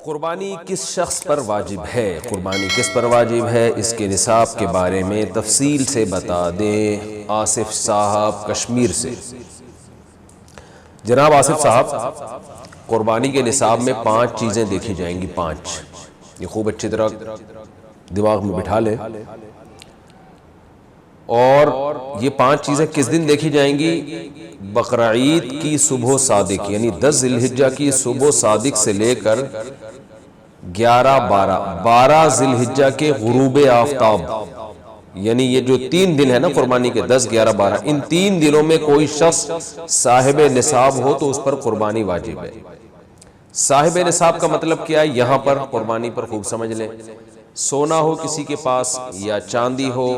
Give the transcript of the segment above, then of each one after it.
قربانی کس شخص پر واجب ہے؟ قربانی کس پر واجب ہے، اس کے نصاب کے بارے میں تفصیل سے بتا دیں آصف صاحب کشمیر سے۔ جناب آصف صاحب، قربانی کے نصاب میں 5 چیزیں دیکھی جائیں گی، 5۔ یہ خوب اچھی طرح دماغ میں بٹھا لیں، اور یہ 5 چیزیں کس دن دیکھی جائیں گی؟ بقرعید کی صبح صادق، یعنی 10 ذی الحجہ کی صبح صادق سے لے کر 12 ذی الحجہ کے غروب آفتاب، یعنی یہ جو 3 دن ہے نا قربانی کے، 10، 11، 12، ان 3 دنوں میں کوئی شخص صاحب نصاب ہو تو اس پر قربانی واجب ہے۔ صاحب نصاب کا مطلب کیا ہے؟ یہاں پر قربانی پر خوب سمجھ لیں۔ سونا ہو کسی کے پاس، یا چاندی ہو،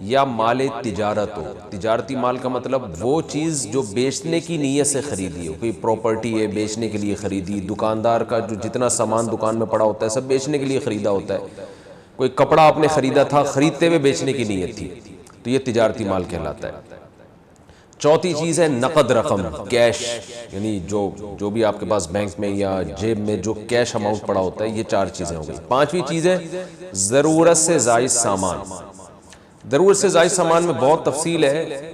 یا مال تجارت ہو۔ تجارتی مال کا مطلب وہ چیز جو بیچنے کی نیت سے خریدی ہو، کوئی پراپرٹی ہے بیچنے کے لیے خریدی، دکاندار کا جو جتنا سامان دکان میں پڑا ہوتا ہے سب بیچنے کے لیے خریدا ہوتا ہے، کوئی کپڑا آپ نے خریدا تھا، خریدتے ہوئے بیچنے کی نیت تھی، تو یہ تجارتی مال کہلاتا ہے۔ چوتھی چیز ہے نقد رقم، کیش، یعنی جو بھی آپ کے پاس بینک میں یا جیب میں جو کیش اماؤنٹ پڑا ہوتا ہے، یہ 4 چیزیں ہو گئی۔ 5ویں چیز ہے ضرورت سے زائد سامان۔ ضرورت سے زائد سامان میں بہت تفصیل ہے،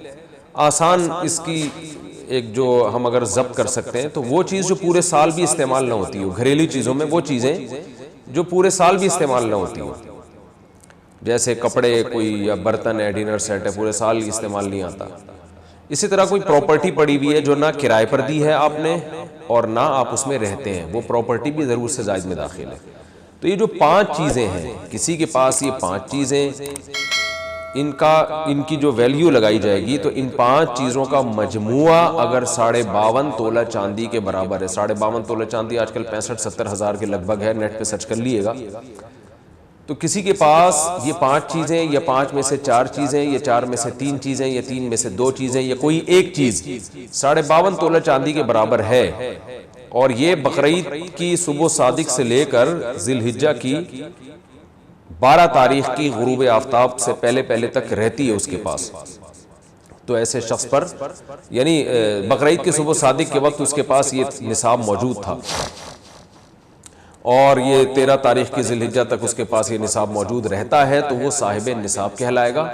آسان اس کی ایک جو ہم اگر ضبط کر سکتے ہیں تو وہ چیز جو پورے سال بھی استعمال نہ ہوتی ہو، گھریلو چیزوں میں وہ چیزیں جو پورے سال بھی استعمال نہ ہوتی ہو، جیسے کپڑے، کوئی یا برتن ہے، ڈنر سیٹ ہے، پورے سال استعمال نہیں آتا۔ اسی طرح کوئی پراپرٹی پڑی ہوئی ہے جو نہ کرائے پر دی ہے آپ نے اور نہ آپ اس میں رہتے ہیں، وہ پراپرٹی بھی ضرورت سے زائد میں داخل ہے۔ تو یہ جو 5 چیزیں ہیں، کسی کے پاس یہ 5 چیزیں، ان کی جو ویلیو لگائی جائے گی تو ان 5 چیزوں کا مجموعہ اگر 52.5 تولہ چاندی کے برابر ہے، 52.5 تولہ چاندی آج کل 65-70 ہزار کے لگ بھگ ہے، نیٹ پہ سرچ کر لیے گا، تو کسی کے پاس یہ 5 چیزیں، یا 5 میں سے 4 چیزیں، یا 4 میں سے 3 چیزیں، یا 3 میں سے 2 چیزیں، یا کوئی ایک چیز 52.5 تولہ چاندی کے برابر ہے، اور یہ بقرعید کی صبح صادق سے لے کر ذی الحجہ کی 12 تاریخ کی غروب آفتاب سے پہلے تک رہتی ہے اس کے پاس، تو ایسے شخص پر، یعنی بقرعید کی صبح صادق کے وقت اس کے پاس یہ نصاب موجود تھا، اور یہ 13 تاریخ کی ذی الحجہ تک اس کے پاس یہ نصاب موجود رہتا ہے، تو وہ صاحب نصاب کہلائے گا۔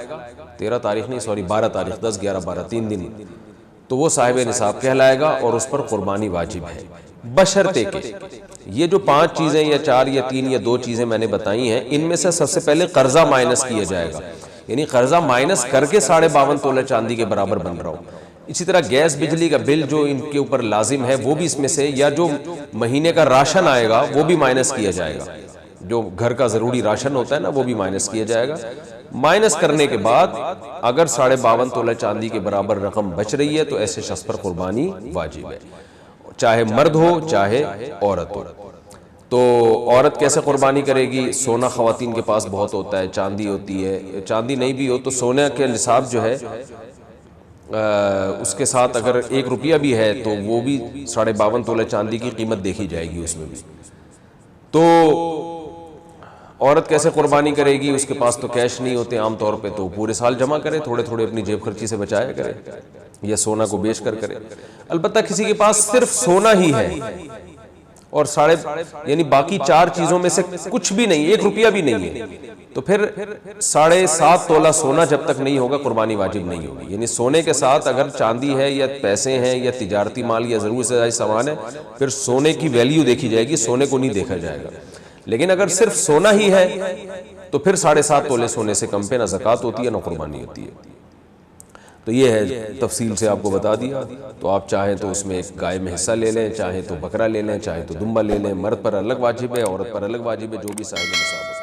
13 تاریخ نہیں، سوری 12 تاریخ، 10، 11، 12، 3 دن، تو وہ صاحب نصاب کہلائے گا اور اس پر قربانی واجب ہے، بشرطے کہ یہ جو 5 چیزیں یا 4 یا 3 یا 2 چیزیں میں نے بتائی ہیں، ان میں سے سب سے پہلے قرضہ مائنس کیا جائے گا، یعنی قرضہ مائنس کر کے 52.5 تولہ چاندی کے برابر بن رہا ہو۔ اسی طرح گیس بجلی کا بل جو ان کے اوپر لازم ہے وہ بھی اس میں سے، یا جو مہینے کا راشن آئے گا وہ بھی مائنس کیا جائے گا، جو گھر کا ضروری راشن ہوتا ہے نا وہ بھی مائنس کیا جائے گا۔ مائنس کرنے کے بعد اگر 52.5 تولہ چاندی کے برابر رقم بچ رہی ہے تو ایسے شخص پر قربانی واجب ہے، چاہے مرد ہو چاہے عورت ہو۔ تو عورت کیسے قربانی کرے گی؟ سونا خواتین کے پاس بہت ہوتا ہے، چاندی ہوتی ہے، چاندی نہیں بھی ہو تو سونے کے نصاب جو ہے اس کے ساتھ اگر 1 روپیہ بھی ہے تو وہ بھی 52.5 تولہ چاندی کی قیمت دیکھی جائے گی اس میں بھی۔ تو عورت کیسے قربانی کرے گی؟ اس کے پاس تو کیش نہیں ہوتے عام طور پہ، تو پورے سال جمع کرے، تھوڑے تھوڑے اپنی جیب خرچی سے بچایا کرے، یا سونا کو بیچ کر کرے۔ البتہ کسی کے پاس صرف سونا ہی ہے اور یعنی باقی 4 چیزوں میں سے کچھ بھی نہیں، 1 روپیہ بھی نہیں ہے، تو پھر 7.5 تولہ سونا جب تک نہیں ہوگا قربانی واجب نہیں ہوگی۔ یعنی سونے کے ساتھ اگر چاندی ہے یا پیسے ہیں یا تجارتی مال یا ضرورت سے زائد سامان ہے، پھر سونے کی ویلیو دیکھی جائے گی، سونے کو نہیں دیکھا جائے گا۔ لیکن اگر صرف سونا ہی ہے تو پھر 7.5 تولے سونے سے کم پہ نہ زکوٰۃ ہوتی ہے نہ قربانی ہوتی ہے۔ تو یہ ہے، تفصیل سے آپ کو بتا دیا۔ تو آپ چاہیں تو اس میں ایک گائے میں حصہ لے لیں، چاہیں تو بکرا لے لیں، چاہیں تو دمبا لے لیں۔ مرد پر الگ واجب ہے، عورت پر الگ واجب ہے، جو بھی صاحب نصاب ہے۔